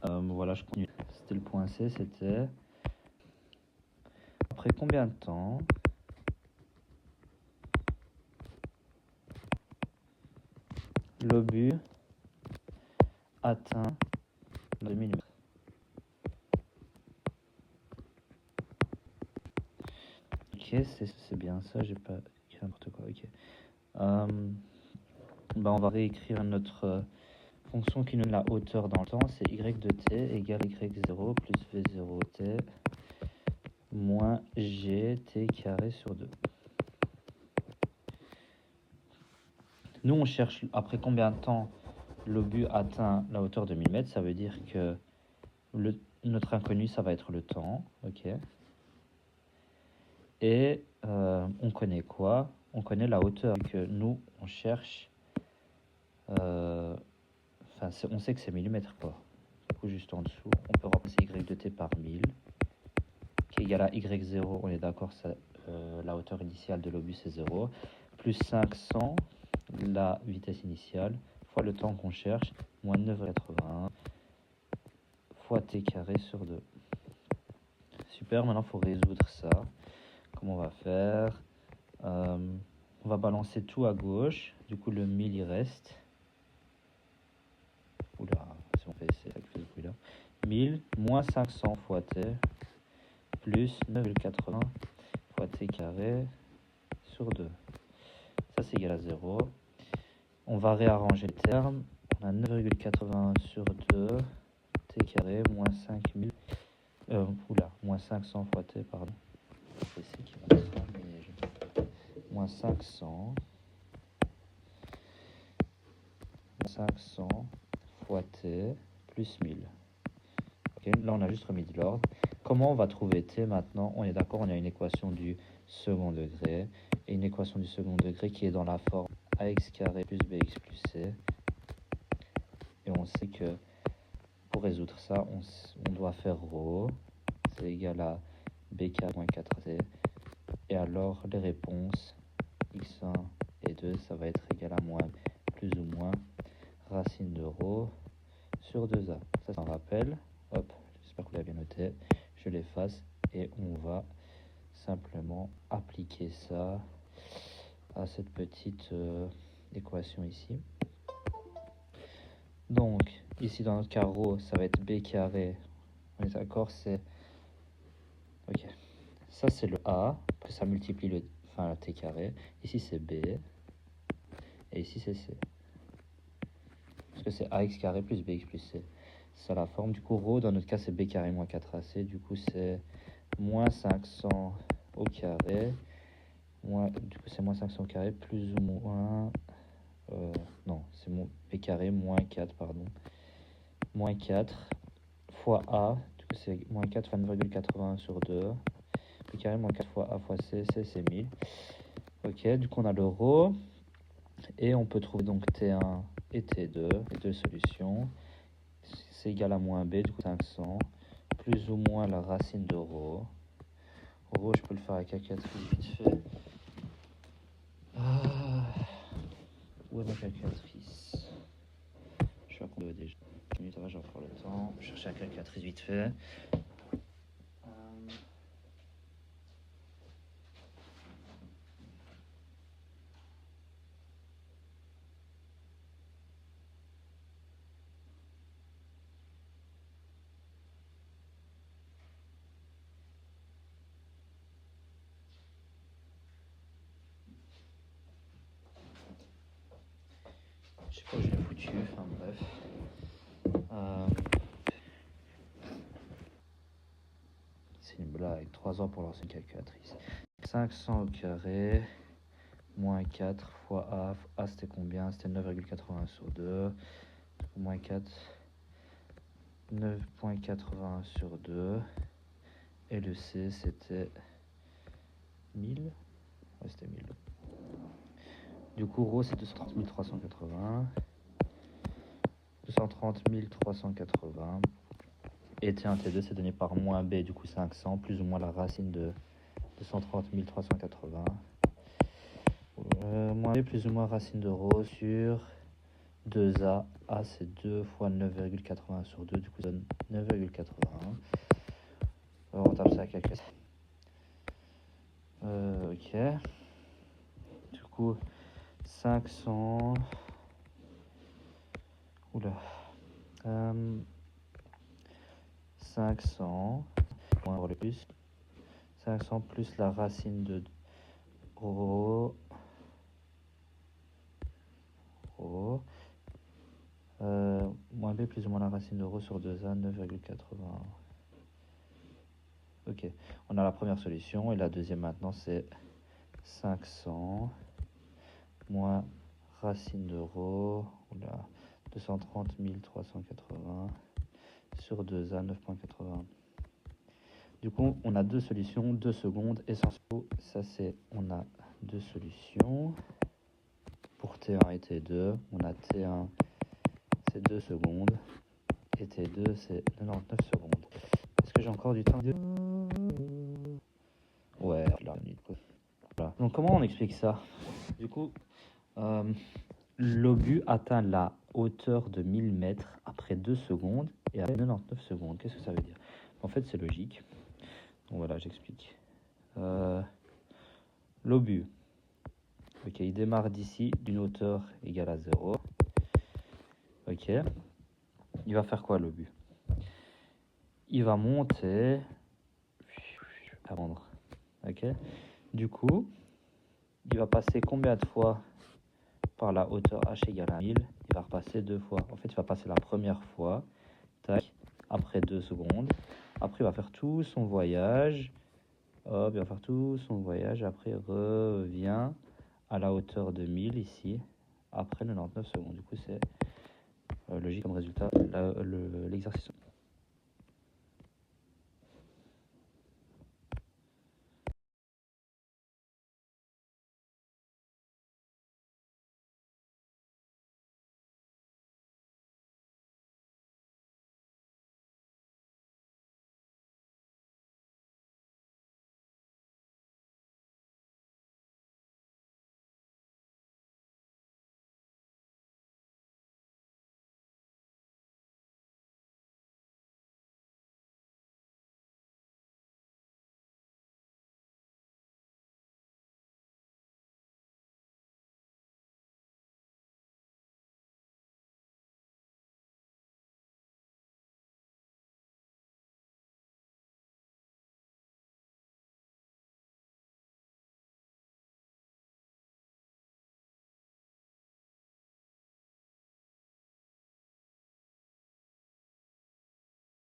Voilà, je continue. C'était le point C, c'était... Après combien de temps l'obus atteint 2 mm? Ok, c'est bien ça, j'ai pas écrit n'importe quoi, ok. On va réécrire notre fonction qui nous donne la hauteur dans le temps, c'est y de t égale y0 plus v0t moins gt carré sur 2. Nous, on cherche après combien de temps l'obus atteint la hauteur de 1000 mètres. Ça veut dire que notre inconnu, ça va être le temps. Ok. Et on connaît quoi? On connaît la hauteur que nous, on cherche. On sait que c'est millimètres quoi. Du coup, juste en dessous, on peut remplacer y de t par 1000 qui est égal à y0. On est d'accord, la hauteur initiale de l'obus c'est 0. Plus 500, la vitesse initiale, fois le temps qu'on cherche, moins 9,81 fois t carré sur 2. Super, maintenant il faut résoudre ça. Comment on va faire? On va balancer tout à gauche. Du coup, le 1000 il reste. Oula, si on fait c'est avec ce bruit là. 1000 moins 500 fois t plus 9,80 fois t carré sur 2. Ça c'est égal à 0. On va réarranger le terme. On a 9,80 sur 2 t carré moins 5000. Moins 500 fois t, pardon. C'est ici qui va ça, mais moins 500 fois t plus 1000. Okay, là, on a juste remis de l'ordre. Comment on va trouver t maintenant? On est d'accord, on a une équation du second degré et une équation du second degré qui est dans la forme ax carré plus bx plus c. Et on sait que pour résoudre ça, on doit faire ρ, c'est égal à bk moins 4c. Et alors, les réponses x1 et 2, ça va être égal à moins plus ou moins racine de ρ sur 2a. Ça, c'est un rappel. Hop, j'espère que vous l'avez bien noté. Je l'efface et on va simplement appliquer ça à cette petite équation ici. Donc, ici dans notre cas, ρ, ça va être b carré. On est d'accord, c'est... Ok. Ça, c'est le a. Après, ça multiplie le t carré. Ici, c'est b. Et ici, c'est c. Parce que c'est ax carré plus bx plus c. C'est la forme. Du coup, ρ, dans notre cas, c'est b carré moins 4ac. Du coup, c'est moins 500 au carré. Du coup, c'est moins 500 au carré plus ou moins... non, c'est b carré moins 4, pardon. Moins 4 fois a. Du coup, c'est moins 4 fois 9,81 sur 2. B carré moins 4 fois a fois c. C, c'est 1000. Ok, du coup, on a le ρ. Et on peut trouver donc T1 et T2, les deux solutions. C'est égal à moins B, du coup 500, plus ou moins la racine de ρ. Ρ, je peux le faire avec calculatrice vite fait. Où est ma calculatrice? Je suis à combien déjà? 10 minutes, j'ai encore le temps. Je cherche la calculatrice vite fait. Je sais pas où je l'ai foutu, enfin bref. C'est une blague, 3 ans pour lancer une calculatrice. 500 au carré, moins 4 fois A c'était combien? C'était 9,81 sur 2. Moins 4, 9,81 sur 2. Et le C c'était 1000. Ouais, c'était 1000. Du coup, ρ c'est 230 380. 230 380. Et T1, T2 c'est donné par moins B, du coup 500, plus ou moins la racine de 230 380. Moins B plus ou moins racine de ρ sur 2A A c'est 2 fois 9,81 sur 2, du coup ça donne 9,81. Alors on tape ça à calculatrice. Ok. Du coup 500. Oula. 500 moins le plus. 500 plus la racine de rho. Moins b plus ou moins la racine de rho sur 2a, 9,81. Ok, on a la première solution et la deuxième maintenant c'est 500 moins racine de rho, oula, 230 380 sur 2a, 9,80. Du coup, on a deux solutions, 2 secondes et sans sous. Ça c'est, on a deux solutions pour T1 et T2. On a T1 c'est 2 secondes et T2 c'est 99 secondes. Est-ce que j'ai encore du temps? Ouais, là, voilà. Donc comment on explique ça? Du coup, l'obus atteint la hauteur de 1000 mètres après 2 secondes et après 99 secondes. Qu'est-ce que ça veut dire? En fait, c'est logique. Donc voilà, j'explique. L'obus, ok, il démarre d'ici d'une hauteur égale à 0. Ok. Il va faire quoi l'obus? Il va monter à rendre. Ok. Du coup, il va passer combien de fois par la hauteur h égale à 1000? Il va repasser 2 fois. En fait, il va passer la première fois, tac, après 2 secondes. Après, il va faire tout son voyage. Hop, il va faire tout son voyage. Après, il revient à la hauteur de 1000 ici, après 99 secondes. Du coup, c'est logique comme résultat. L'exercice